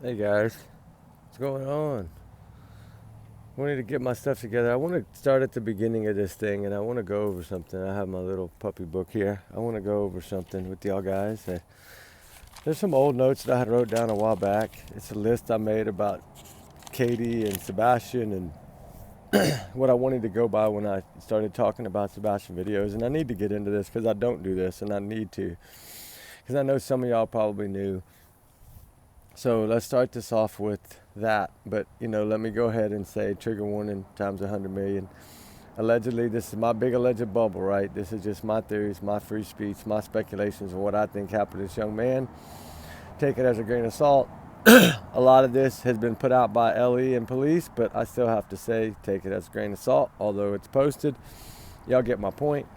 Hey guys, what's going on? I wanted to get my stuff together. I want to start at the beginning of this thing and I want to go over something. I have my little puppy book here. I want to go over something with y'all guys. There's some old notes that I had wrote down a while back. It's a list I made about Katie and Sebastian and what I wanted to go by when I started talking about Sebastian videos. And I need to get into this because I don't do this and I need to. Because I know some of y'all probably knew. So let's start this off with that. But, let me go ahead and say trigger warning times 100 million. Allegedly, this is my big alleged bubble, right? This is just my theories, my free speech, my speculations of what I think happened to this young man. Take it as a grain of salt. A lot of this has been put out by LE and police, but I still have to say take it as a grain of salt, although it's posted. Y'all get my point.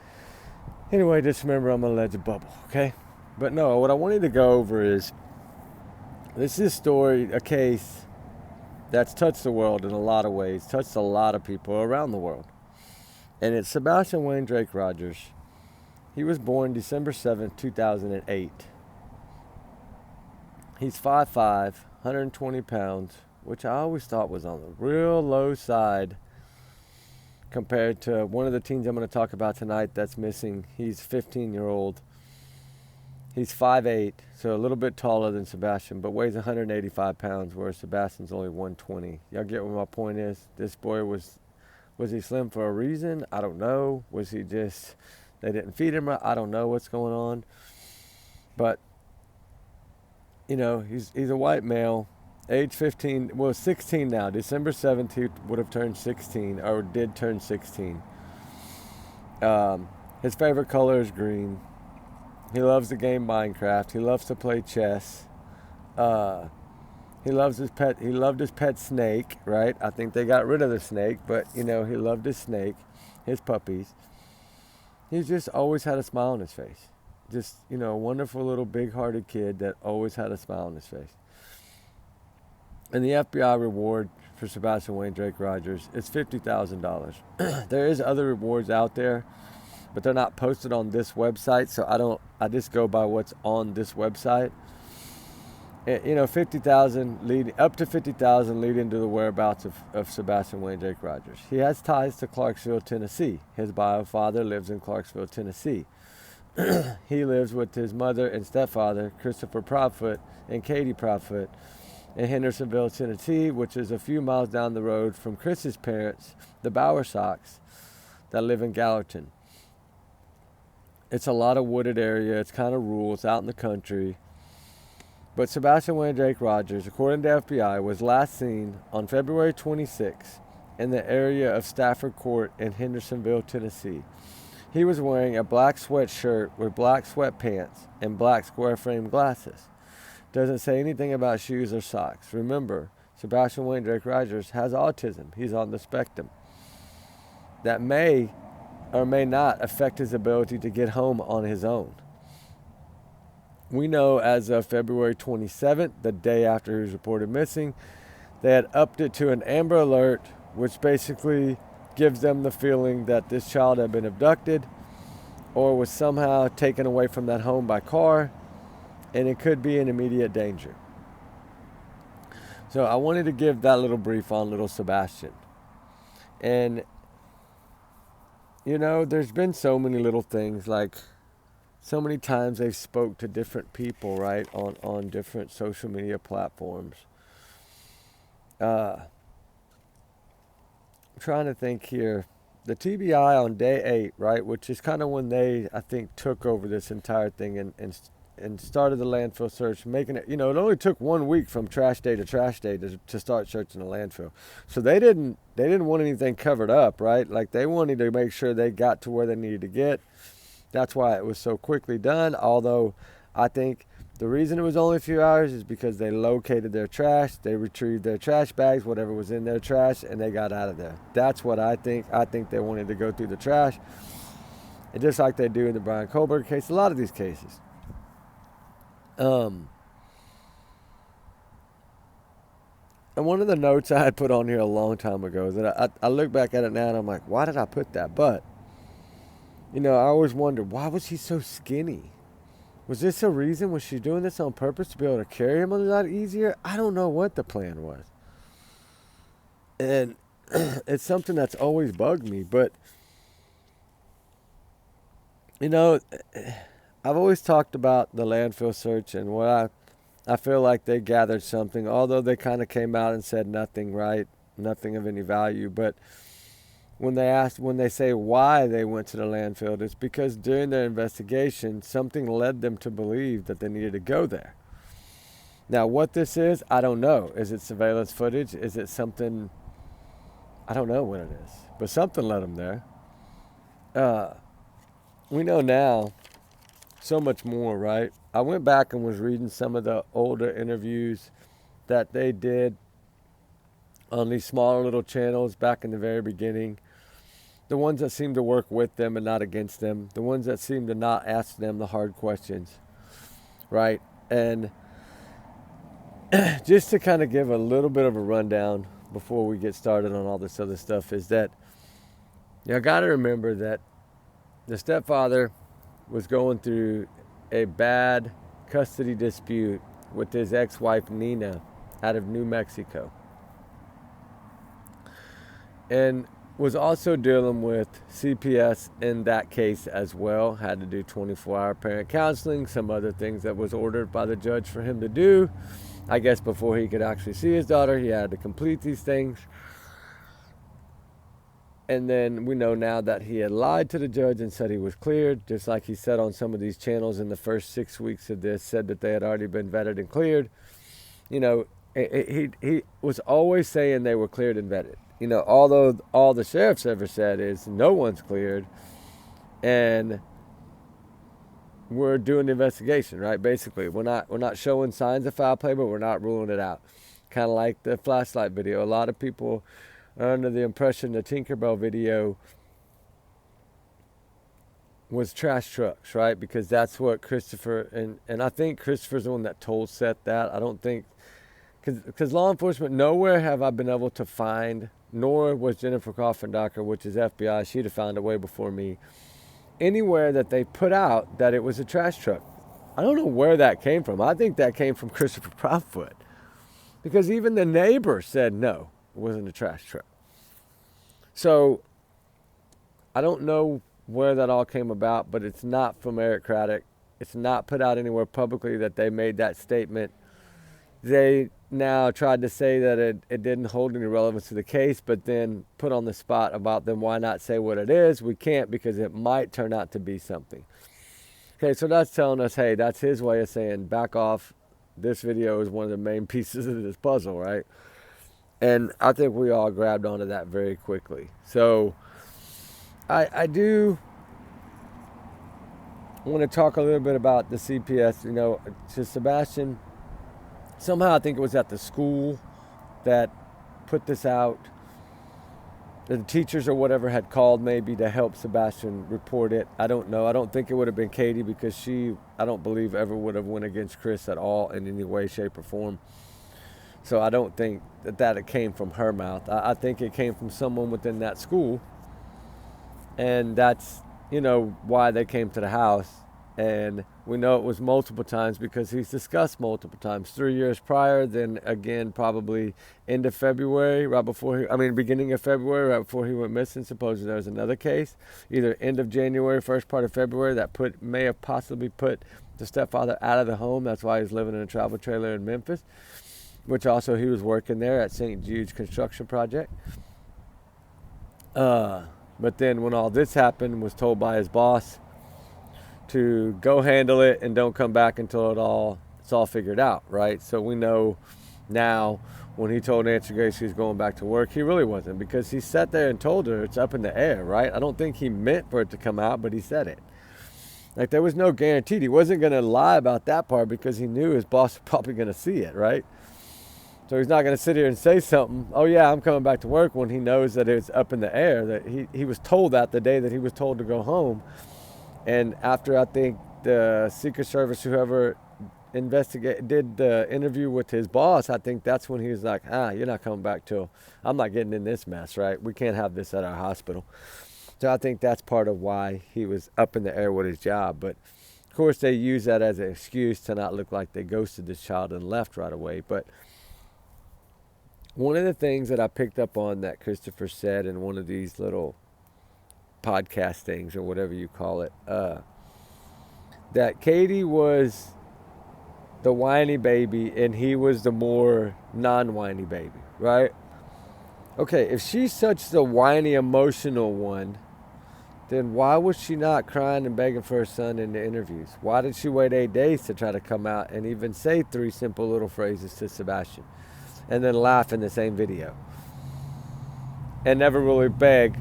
Anyway, just remember I'm an alleged bubble, okay? But no, what I wanted to go over is this is a story, a case that's touched the world in a lot of ways, touched a lot of people around the world. And it's Sebastian Wayne Drake Rogers. He was born December 7th, 2008. He's 5'5", 120 pounds, which I always thought was on the real low side compared to one of the teens I'm going to talk about tonight that's missing. He's a 15-year-old. He's 5'8", so a little bit taller than Sebastian, but weighs 185 pounds, whereas Sebastian's only 120. Y'all get what my point is? This boy was he slim for a reason? I don't know. Was he just, they didn't feed him right? I don't know what's going on. But, he's a white male, age 15, 16 now. December 7th, he would have turned 16, or did turn 16. His favorite color is green. He loves the game Minecraft. He loves to play chess. He loves his pet. He loved his pet snake, right? I think they got rid of the snake, but he loved his snake, his puppies. He's just always had a smile on his face. Just, a wonderful little big-hearted kid that always had a smile on his face. And the FBI reward for Sebastian Wayne Drake Rogers is $50,000. There is other rewards out there, but they're not posted on this website, so I just go by what's on this website. 50,000 lead up to 50,000 lead into the whereabouts of Sebastian Wayne Drake Rogers. He has ties to Clarksville, Tennessee. His bio father lives in Clarksville, Tennessee. He lives with his mother and stepfather, Christopher Proudfoot and Katie Proudfoot, in Hendersonville, Tennessee, which is a few miles down the road from Chris's parents, the Bowersocks, that live in Gallatin. It's a lot of wooded area. It's kind of rural. It's out in the country. But Sebastian Wayne Drake Rogers, according to FBI, was last seen on February 26 in the area of Stafford Court in Hendersonville, Tennessee. He was wearing a black sweatshirt with black sweatpants and black square-frame glasses. Doesn't say anything about shoes or socks. Remember, Sebastian Wayne Drake Rogers has autism. He's on the spectrum. That may or may not affect his ability to get home on his own. We know as of February 27th, the day after he was reported missing, they had upped it to an Amber Alert, which basically gives them the feeling that this child had been abducted or was somehow taken away from that home by car, and it could be in immediate danger. So I wanted to give that little brief on little Sebastian. And there's been so many little things, like so many times they've spoke to different people, right, on different social media platforms. I'm trying to think here. The TBI on day 8, right, which is kind of when they, I think, took over this entire thing and started the landfill search, making it, it only took 1 week from trash day to start searching the landfill. So they didn't want anything covered up, right? Like they wanted to make sure they got to where they needed to get. That's why it was so quickly done, although I think the reason it was only a few hours is because they located their trash, they retrieved their trash bags, whatever was in their trash, and they got out of there. That's what I think. I think they wanted to go through the trash, and just like they do in the Brian Kohlberg case, a lot of these cases. And one of the notes I had put on here a long time ago is that I look back at it now and I'm like, why did I put that? But, I always wondered, why was he so skinny? Was this a reason? Was she doing this on purpose to be able to carry him a lot easier? I don't know what the plan was. And it's something that's always bugged me. But, you know, I've always talked about the landfill search and what I feel like they gathered something, although they kind of came out and said nothing, right? Nothing of any value. But when they say why they went to the landfill, it's because during their investigation, something led them to believe that they needed to go there. Now, what this is, I don't know. Is it surveillance footage? Is it something? I don't know what it is. But something led them there. We know now so much more, right? I went back and was reading some of the older interviews that they did on these smaller little channels back in the very beginning. The ones that seem to work with them and not against them. The ones that seem to not ask them the hard questions, right? And just to kind of give a little bit of a rundown before we get started on all this other stuff is that you got to remember that the stepfather was going through a bad custody dispute with his ex-wife Nina out of New Mexico, and was also dealing with CPS in that case as well. Had to do 24-hour parent counseling, some other things that was ordered by the judge for him to do. I guess before he could actually see his daughter, he had to complete these things. And then we know now that he had lied to the judge and said he was cleared, just like he said on some of these channels in the first 6 weeks of this, said that they had already been vetted and cleared. You know, he was always saying they were cleared and vetted. You know, although all the sheriff's ever said is no one's cleared and we're doing the investigation, right? Basically, we're not showing signs of foul play, but we're not ruling it out. Kind of like the flashlight video. A lot of people are under the impression the Tinkerbell video was trash trucks, right? Because that's what Christopher, and I think Christopher's the one that told Seth that. I don't think, because law enforcement, nowhere have I been able to find, nor was Jennifer Coffendacher, which is FBI, she'd have found it way before me, anywhere that they put out that it was a trash truck. I don't know where that came from. I think that came from Christopher Proudfoot, because even the neighbor said no, it wasn't a trash truck. So I don't know where that all came about, but it's not from Eric Craddock. It's not put out anywhere publicly that they made that statement. They now tried to say that it didn't hold any relevance to the case, but then put on the spot about them, why not say what it is? We can't, because it might turn out to be something. Okay, so that's telling us, hey, that's his way of saying back off. This video is one of the main pieces of this puzzle, right? And I think we all grabbed onto that very quickly. So I do want to talk a little bit about the CPS. You know, to Sebastian, somehow I think it was at the school that put this out. The teachers or whatever had called maybe to help Sebastian report it. I don't know. I don't think it would have been Katie, because she, I don't believe, ever would have went against Chris at all in any way, shape, or form. So I don't think that it came from her mouth. I think it came from someone within that school. And that's, you know, why they came to the house. And we know it was multiple times because he's discussed multiple times. 3 years prior, then again probably end of February, beginning of February, right before he went missing. Supposedly there was another case, either end of January, first part of February, that may have possibly put the stepfather out of the home. That's why he's living in a travel trailer in Memphis, which also he was working there at St. Jude's construction project. But then when all this happened, was told by his boss to go handle it and don't come back until it's all figured out, right? So we know now when he told Nancy Grace he was going back to work, he really wasn't, because he sat there and told her it's up in the air, right? I don't think he meant for it to come out, but he said it. Like, there was no guarantee. He wasn't going to lie about that part because he knew his boss was probably going to see it, right? So he's not going to sit here and say something, oh yeah, I'm coming back to work, when he knows that it's up in the air, that he was told that the day that he was told to go home. And after, I think, the Secret Service, whoever did the interview with his boss, I think that's when he was like, you're not coming back till, I'm not getting in this mess, right? We can't have this at our hospital. So I think that's part of why he was up in the air with his job. But of course, they use that as an excuse to not look like they ghosted this child and left right away. But one of the things that I picked up on that Christopher said in one of these little podcast things, or whatever you call it, that Katie was the whiny baby and he was the more non-whiny baby, right? Okay, if she's such the whiny, emotional one, then why was she not crying and begging for her son in the interviews? Why did she wait 8 days to try to come out and even say 3 simple little phrases to Sebastian and then laugh in the same video and never really beg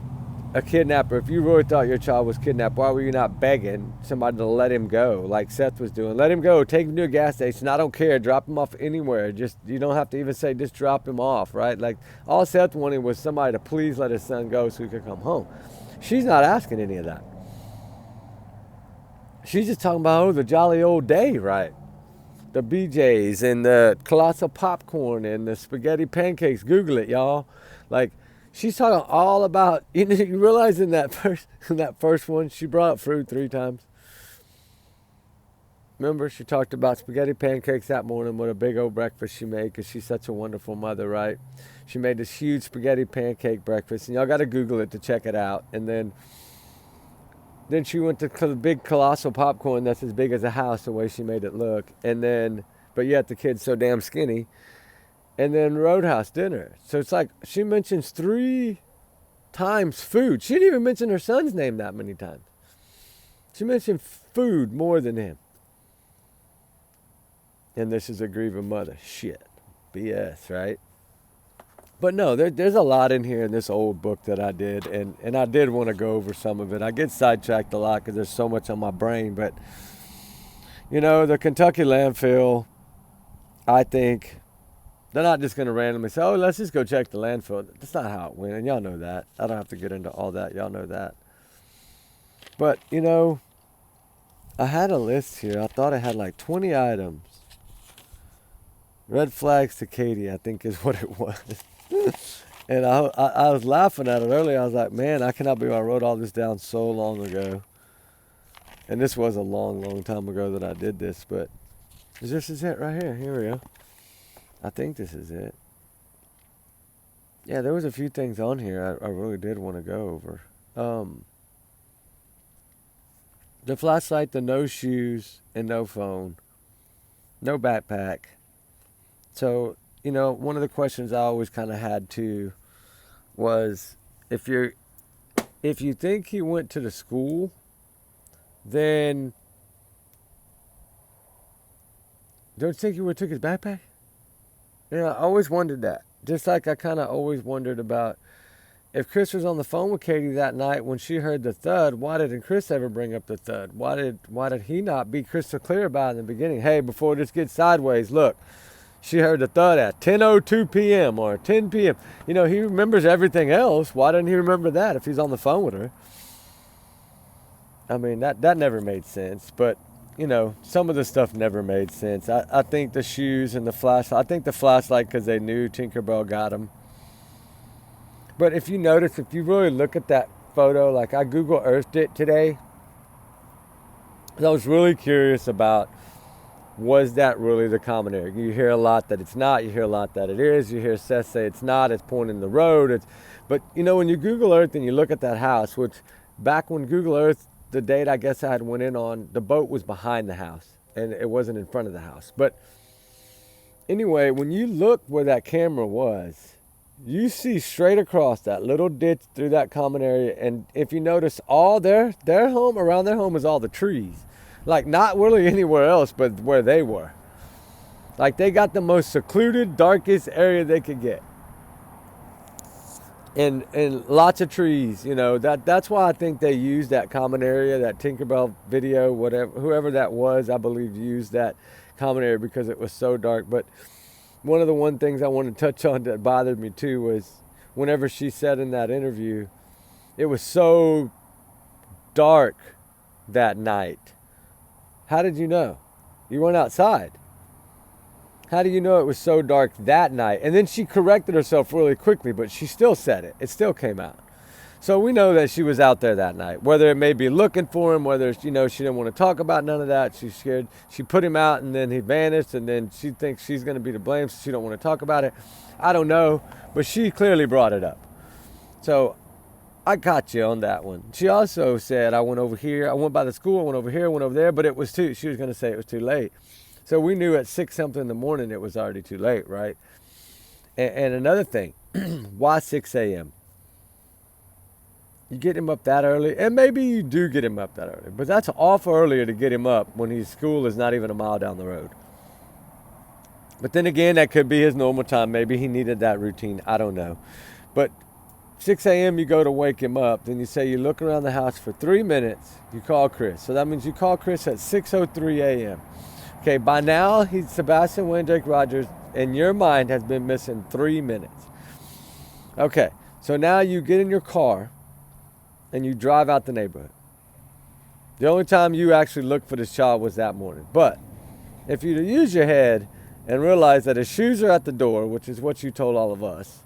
a kidnapper? If you really thought your child was kidnapped, why were you not begging somebody to let him go like Seth was doing? Let him go, take him to a gas station, I don't care, drop him off anywhere. Just, you don't have to even say just drop him off, right? Like, all Seth wanted was somebody to please let his son go so he could come home. She's not asking any of that. She's just talking about, the jolly old day, right? The BJs and the colossal popcorn and the spaghetti pancakes. Google it, y'all. Like, she's talking all about, you realize in that first one, she brought up food 3 times. Remember, she talked about spaghetti pancakes that morning, what a big old breakfast she made, because she's such a wonderful mother, right? She made this huge spaghetti pancake breakfast, and y'all got to Google it to check it out. And then she went to the big colossal popcorn that's as big as a house, the way she made it look. And then, but yet the kid's so damn skinny. And then Roadhouse dinner. So it's like she mentions 3 times food. She didn't even mention her son's name that many times. She mentioned food more than him. And this is a grieving mother. Shit. BS, right? But no, there's a lot in here in this old book that I did. And I did want to go over some of it. I get sidetracked a lot because there's so much on my brain. But, the Kentucky landfill, I think, they're not just going to randomly say, let's just go check the landfill. That's not how it went. And y'all know that. I don't have to get into all that. Y'all know that. But, I had a list here. I thought I had like 20 items. Red flags to Katie, I think is what it was. And I was laughing at it earlier. I was like, man, I cannot believe I wrote all this down so long ago. And this was a long, long time ago that I did this. But this is it right here. Here we go. I think this is it. Yeah, there was a few things on here I really did want to go over. The flashlight, the no shoes, and no phone. No backpack. So, one of the questions I always kind of had too was, if you think he went to the school, then don't you think he would have took his backpack? I always wondered that. Just like I kind of always wondered about, if Chris was on the phone with Katie that night when she heard the thud, why didn't Chris ever bring up the thud? Why did he not be crystal clear about it in the beginning? Hey, before this gets sideways, look, she heard the thud at 10:02 p.m. or 10 p.m. He remembers everything else. Why didn't he remember that if he's on the phone with her? I mean, that never made sense. But, some of the stuff never made sense. I think the shoes and the flashlight. I think the flashlight because they knew Tinkerbell got him. But if you notice, if you really look at that photo, like I Google Earthed it today, I was really curious about, was that really the common area? You hear a lot that it's not. You hear a lot that it is. You hear Seth say it's not. It's pointing the road. But, when you Google Earth and you look at that house, which back when Google Earth, the date I guess I had went in on, the boat was behind the house and it wasn't in front of the house. But anyway, when you look where that camera was, you see straight across that little ditch through that common area. And if you notice, all their home, around their home is all the trees. Like, not really anywhere else but where they were. Like, they got the most secluded, darkest area they could get. And lots of trees, that's why I think they used that common area, that Tinkerbell video, whoever that was, I believe used that common area because it was so dark. But one of the things I want to touch on that bothered me too was whenever she said in that interview, it was so dark that night. How did you know? You weren't outside. How do you know it was so dark that night? And then she corrected herself really quickly, but she still said it. It still came out. So we know that she was out there that night, whether it may be looking for him, whether, she didn't want to talk about none of that. She's scared. She put him out and then he vanished, and then she thinks she's going to be to blame, so she don't want to talk about it. I don't know, but she clearly brought it up. So I got you on that one. She also said, I went over here, I went by the school, I went over here, I went over there, but it was she was going to say it was too late. So we knew at 6 something in the morning it was already too late, right? And another thing, why 6 a.m.? You get him up that early, and maybe you do get him up that early, but that's awful earlier to get him up when his school is not even a mile down the road. But then again, that could be his normal time. Maybe he needed that routine. I don't know. But 6 a.m. you go to wake him up. Then you say you look around the house for 3 minutes. You call Chris. So that means you call Chris at 6:03 a.m. Okay, by now, Sebastian Wayne Jake Rogers, in your mind, has been missing 3 minutes. Okay, so now you get in your car and you drive out the neighborhood. The only time you actually looked for this child was that morning. But if you use your head and realize that his shoes are at the door, which is what you told all of us,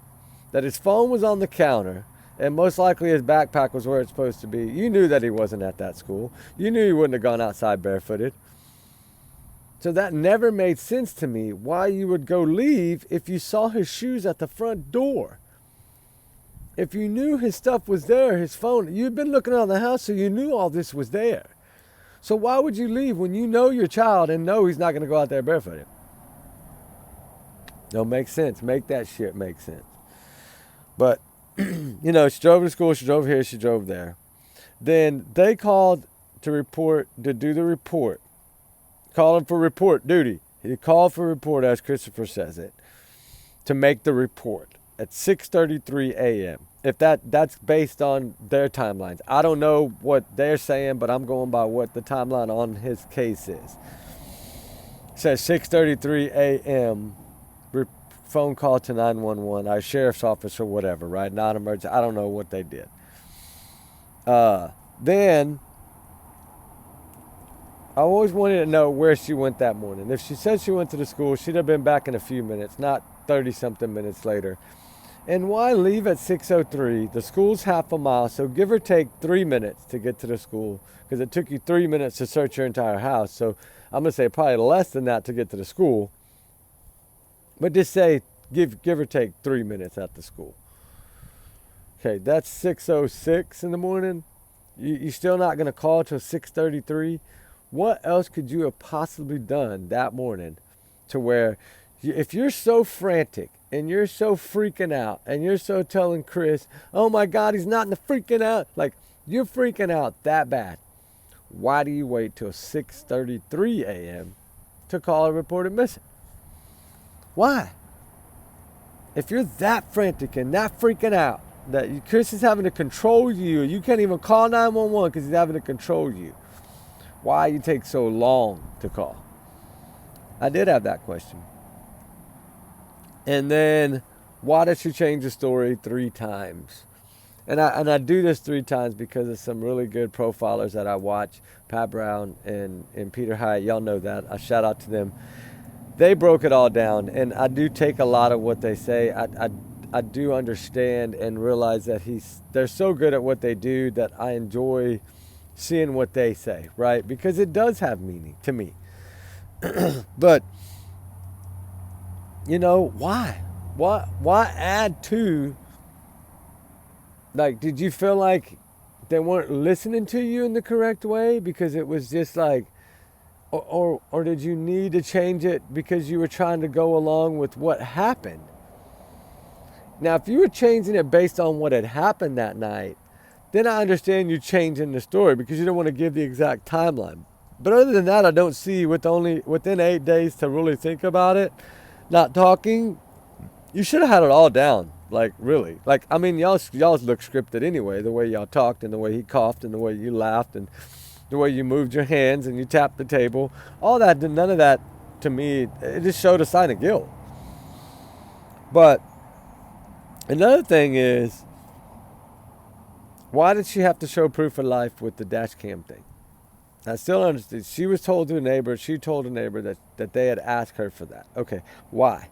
that his phone was on the counter, and most likely his backpack was where it's supposed to be, you knew that he wasn't at that school. You knew he wouldn't have gone outside barefooted. So that never made sense to me why you would go leave if you saw his shoes at the front door. If you knew his stuff was there, his phone, you'd been looking around the house, so you knew all this was there. So why would you leave when you know your child and know he's not going to go out there barefooted? Don't make sense. Make that shit make sense. But, she drove to school, she drove here, she drove there. Then they called to do the report. Calling for report duty. He called for report, as Christopher says it, to make the report at 6:33 a.m. If that's based on their timelines. I don't know what they're saying, but I'm going by what the timeline on his case is. It says 6:33 a.m. phone call to 911, our sheriff's office or whatever, right? Non-emergency. I don't know what they did. Then I always wanted to know where she went that morning. If she said she went to the school, she'd have been back in a few minutes, not 30-something minutes later. And why leave at 6:03? The school's half a mile, so give or take 3 minutes to get to the school, because it took you 3 minutes to search your entire house. So I'm going to say probably less than that to get to the school. But just say give or take 3 minutes at the school. Okay, that's 6:06 in the morning. You're still not going to call till 6:33? What else could you have possibly done that morning to where, if you're so frantic and you're so freaking out and you're so telling Chris, oh my God, he's not in the freaking out, like you're freaking out that bad, why do you wait till 6:33 a.m. to call a reported missing? Why? If you're that frantic and that freaking out that Chris is having to control you, you can't even call 911 because he's having to control you, why you take so long to call? I did have that question. And then, why did she change the story 3 times? And I do this 3 times because of some really good profilers that I watch, Pat Brown and Peter Hyatt. Y'all know that. I shout out to them. They broke it all down, and I do take a lot of what they say. I do understand and realize that they're so good at what they do that I enjoy seeing what they say, right? Because it does have meaning to me. But why? Why add to? Like, did you feel like they weren't listening to you in the correct way because it was just like, or did you need to change it because you were trying to go along with what happened? Now, if you were changing it based on what had happened that night, then I understand you changing the story because you don't want to give the exact timeline. But other than that, I don't see, within 8 days to really think about it, not talking, you should have had it all down. Like, really. Like, I mean, y'all look scripted anyway, the way y'all talked and the way he coughed and the way you laughed and the way you moved your hands and you tapped the table. All that, none of that, to me, it just showed a sign of guilt. But another thing is, why did she have to show proof of life with the dash cam thing? I still understand. She told a neighbor that they had asked her for that. Okay, why?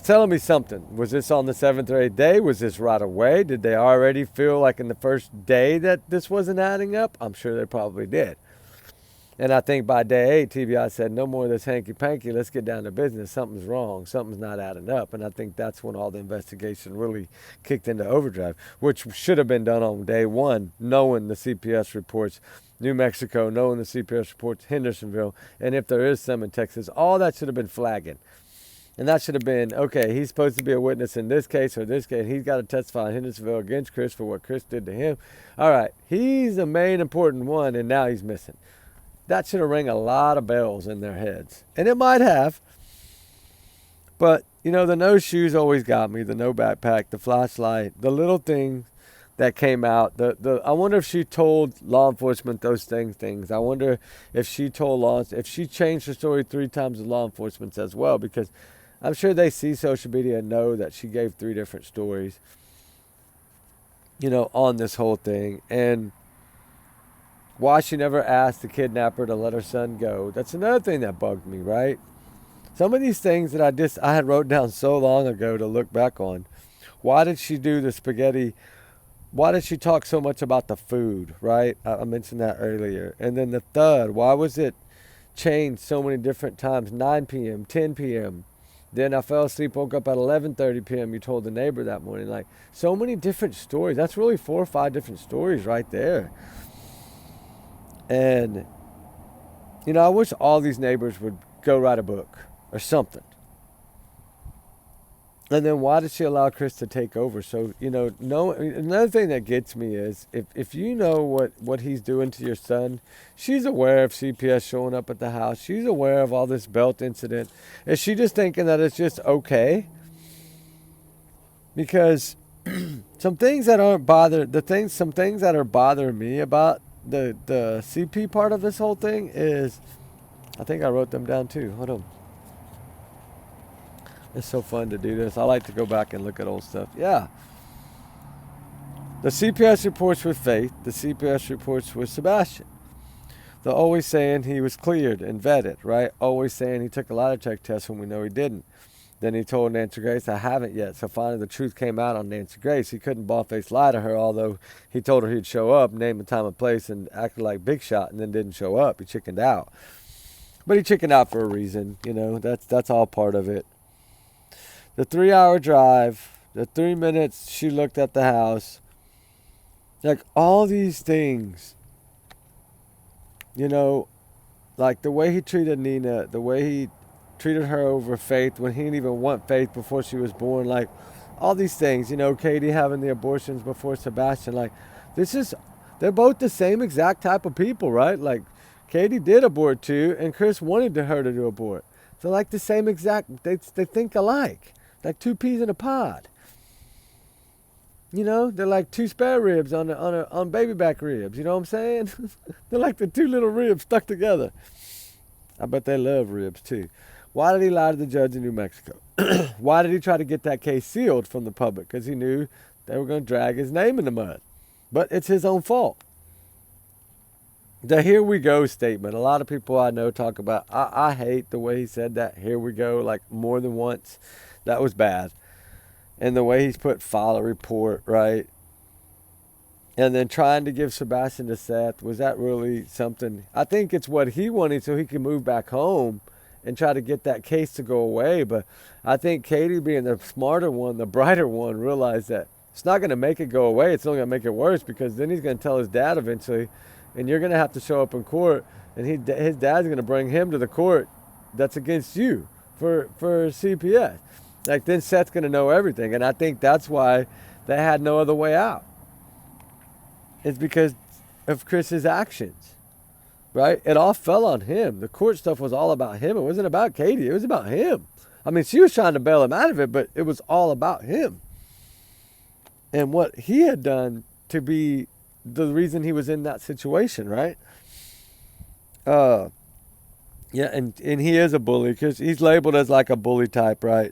telling me something. Was this on the 7th or 8th day? Was this right away? Did they already feel like in the first day that this wasn't adding up? I'm sure they probably did. And I think by day 8, TBI said, no more of this hanky-panky. Let's get down to business. Something's wrong. Something's not adding up. And I think that's when all the investigation really kicked into overdrive, which should have been done on day 1, knowing the CPS reports New Mexico, knowing the CPS reports Hendersonville, and if there is some in Texas. All that should have been flagging. And that should have been, okay, he's supposed to be a witness in this case or this case. He's got to testify in Hendersonville against Chris for what Chris did to him. All right, he's the main important one, and now he's missing. That should have rang a lot of bells in their heads. And it might have. But, you know, the no shoes always got me. The no backpack, the flashlight, the little things that came out. I wonder if she told law enforcement those things. I wonder if she told if she changed her story 3 times to law enforcement as well. Because I'm sure they see social media and know that she gave 3 different stories, you know, on this whole thing. And why she never asked the kidnapper to let her son go. That's another thing that bugged me, right? Some of these things that I had wrote down so long ago to look back on. Why did she do the spaghetti? Why did she talk so much about the food, right? I mentioned that earlier. And then the thud, why was it changed so many different times? 9 p.m., 10 p.m. Then I fell asleep, woke up at 11:30 p.m. You told the neighbor that morning. Like, so many different stories. That's really 4 or 5 different stories right there. And, you know, I wish all these neighbors would go write a book or something. And then why did she allow Chris to take over? So, you know, another thing that gets me is if you know what he's doing to your son, she's aware of CPS showing up at the house. She's aware of all this belt incident. Is she just thinking that it's just okay? Because some things that are bothering me about the CP part of this whole thing is, I think I wrote them down too. Hold on. It's so fun to do this. I like to go back and look at old stuff. Yeah. The CPS reports with Faith. The CPS reports with Sebastian. They're always saying he was cleared and vetted, right? Always saying he took a lie detector test when we know he didn't. Then he told Nancy Grace, I haven't yet. So finally the truth came out on Nancy Grace. He couldn't bald-faced lie to her, although he told her he'd show up, name the time and place, and acted like Big Shot, and then didn't show up. He chickened out. But he chickened out for a reason, you know. That's all part of it. The 3-hour drive, the 3 minutes she looked at the house, like all these things, you know, like the way he treated Nina, the way he treated her over Faith when he didn't even want Faith before she was born, like all these things, you know, Katie having the abortions before Sebastian, like they're both the same exact type of people, right? Like Katie did abort too, and Chris wanted her to do abort. They're like the same exact, they think alike, like 2 peas in a pod. You know, they're like 2 spare ribs on baby back ribs. You know what I'm saying? They're like the 2 little ribs stuck together. I bet they love ribs too. Why did he lie to the judge in New Mexico? Why did he try to get that case sealed from the public? Because he knew they were going to drag his name in the mud. But it's his own fault. The here we go statement. A lot of people I know talk about, I hate the way he said that, here we go, like more than once. That was bad. And the way he's put file a report, right? And then trying to give Sebastian to Seth, was that really something? I think it's what he wanted so he can move back home and try to get that case to go away. But I think Katie, being the smarter one, the brighter one, realized that it's not going to make it go away. It's only going to make it worse, because then he's going to tell his dad eventually, and you're going to have to show up in court, and his dad's going to bring him to the court that's against you for CPS. Like, then Seth's going to know everything. And I think that's why they had no other way out. It's because of Chris's actions, right? It all fell on him. The court stuff was all about him. It wasn't about Katie. It was about him. I mean, she was trying to bail him out of it, but it was all about him and what he had done to be the reason he was in that situation, right? Yeah, and he is a bully, because he's labeled as like a bully type, right?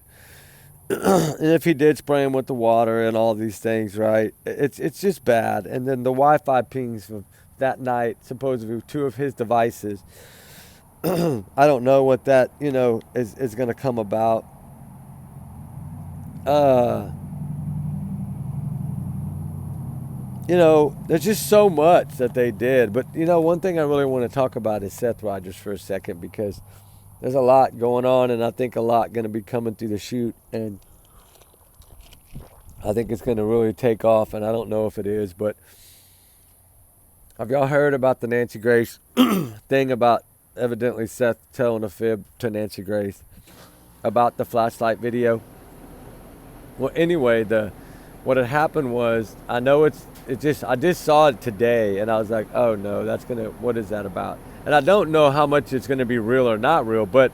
And if he did spray him with the water and all these things, right, it's just bad. And then the Wi-Fi pings from that night, supposedly 2 of his devices. I don't know what that, you know, is going to come about. there's just so much that they did. But, one thing I really want to talk about is Seth Rogers for a second, because there's a lot going on, and I think a lot going to be coming through the chute, and I think it's going to really take off, and I don't know if it is, but have y'all heard about the Nancy Grace thing about evidently Seth telling a fib to Nancy Grace about the flashlight video? Well, anyway, what had happened was, I just saw it today, and I was like, oh no, what is that about? And I don't know how much it's going to be real or not real, but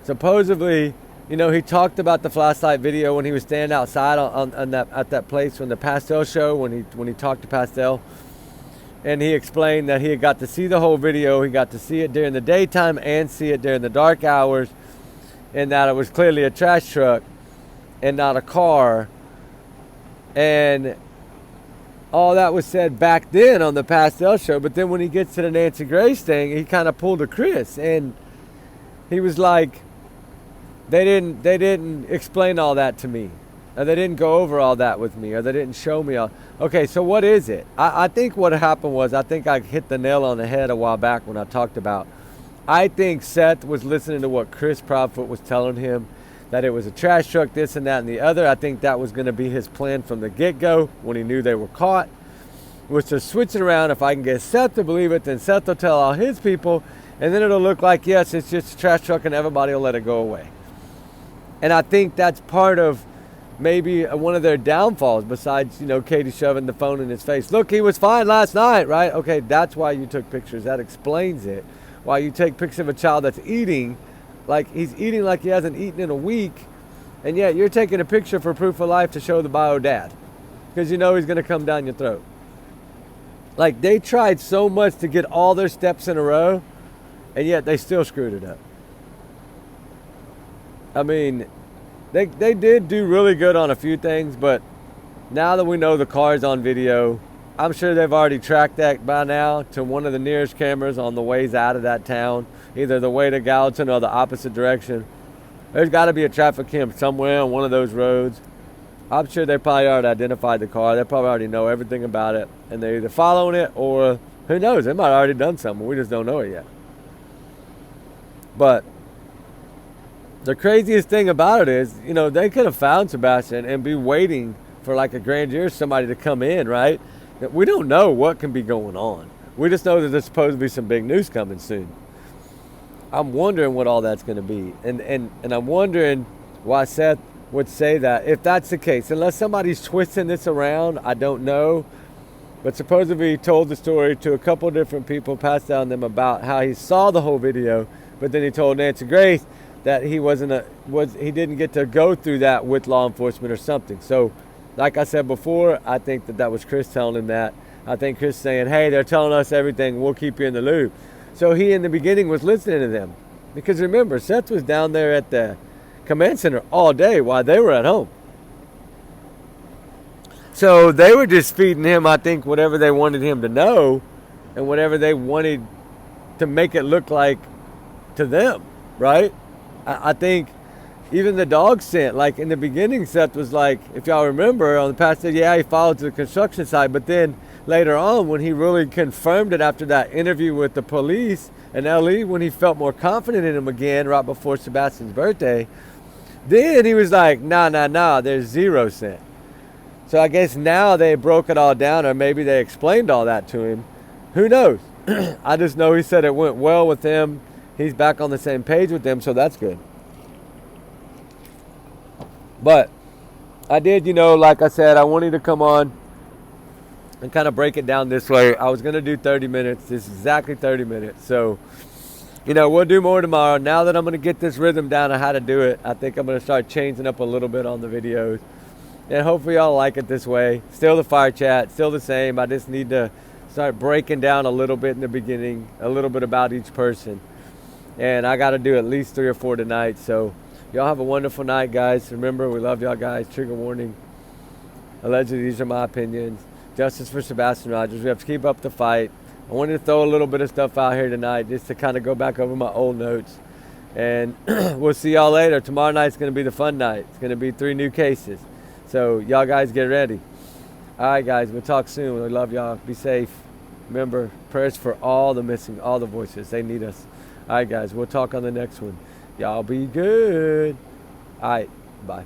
supposedly, he talked about the flashlight video when he was standing outside at that place from the Pastel show, when he talked to Pastel, and he explained that he had got to see the whole video. He got to see it during the daytime and see it during the dark hours, and that it was clearly a trash truck and not a car. And all that was said back then on the Pastel show, but then when he gets to the Nancy Grace thing, he kind of pulled a Chris, and he was like, they didn't explain all that to me, or they didn't go over all that with me, or they didn't show me all. Okay, so what is it? I think what happened was, I think I hit the nail on the head a while back when I talked about, I think Seth was listening to what Chris Proudfoot was telling him, that it was a trash truck, this and that and the other. I think that was going to be his plan from the get-go when he knew they were caught, was to switch it around. If I can get Seth to believe it, then Seth will tell all his people, and then it'll look like, yes, it's just a trash truck, and everybody will let it go away. And I think that's part of maybe one of their downfalls, besides, Katie shoving the phone in his face. Look, he was fine last night, right? Okay, that's why you took pictures. That explains it. Why you take pictures of a child that's eating, like he's eating like he hasn't eaten in a week, and yet you're taking a picture for proof of life to show the bio dad, because he's going to come down your throat. Like, they tried so much to get all their steps in a row, and yet they still screwed it up. I mean, they did do really good on a few things, but now that we know the car's on video, I'm sure they've already tracked that by now to one of the nearest cameras on the ways out of that town, either the way to Gallatin or the opposite direction. There's got to be a traffic cam somewhere on one of those roads. I'm sure they probably already identified the car. They probably already know everything about it, and they're either following it, or who knows, they might have already done something. We just don't know it yet. But the craziest thing about it is, they could have found Sebastian and be waiting for like a grand jury, somebody to come in, right? We don't know what can be going on. We just know that there's supposed to be some big news coming soon. I'm wondering what all that's going to be. And I'm wondering why Seth would say that, if that's the case. Unless somebody's twisting this around, I don't know. But supposedly he told the story to a couple different people, passed down them about how he saw the whole video, but then he told Nancy Grace that he he didn't get to go through that with law enforcement or something. So, like I said before, I think that was Chris telling him that. I think Chris saying, hey, they're telling us everything, we'll keep you in the loop. So he, in the beginning, was listening to them. Because remember, Seth was down there at the command center all day while they were at home. So they were just feeding him, I think, whatever they wanted him to know, and whatever they wanted to make it look like to them, right? I think even the dog scent, like in the beginning, Seth was like, if y'all remember, on the past day, yeah, he followed to the construction site, but then later on, when he really confirmed it after that interview with the police in LE, when he felt more confident in him again right before Sebastian's birthday, then he was like, nah, there's 0 scent. So I guess now they broke it all down, or maybe they explained all that to him. Who knows? I just know he said it went well with him. He's back on the same page with them, so that's good. But I did, like I said, I wanted to come on and kind of break it down this way. I was going to do 30 minutes. This is exactly 30 minutes. So, we'll do more tomorrow. Now that I'm going to get this rhythm down on how to do it, I think I'm going to start changing up a little bit on the videos. And hopefully y'all like it this way. Still the fire chat, still the same. I just need to start breaking down a little bit in the beginning, a little bit about each person. And I got to do at least 3 or 4 tonight. So y'all have a wonderful night, guys. Remember, we love y'all guys. Trigger warning. Allegedly, these are my opinions. Justice for Sebastian Rogers. We have to keep up the fight. I wanted to throw a little bit of stuff out here tonight just to kind of go back over my old notes And we'll see y'all later. Tomorrow night's going to be the fun night. It's going to be 3 new cases. So y'all guys get ready. All right, guys, we'll talk soon. We love y'all. Be safe. Remember, prayers for all the missing, all the voices. They need us. All right, guys, we'll talk on the next one. Y'all be good. All right, bye.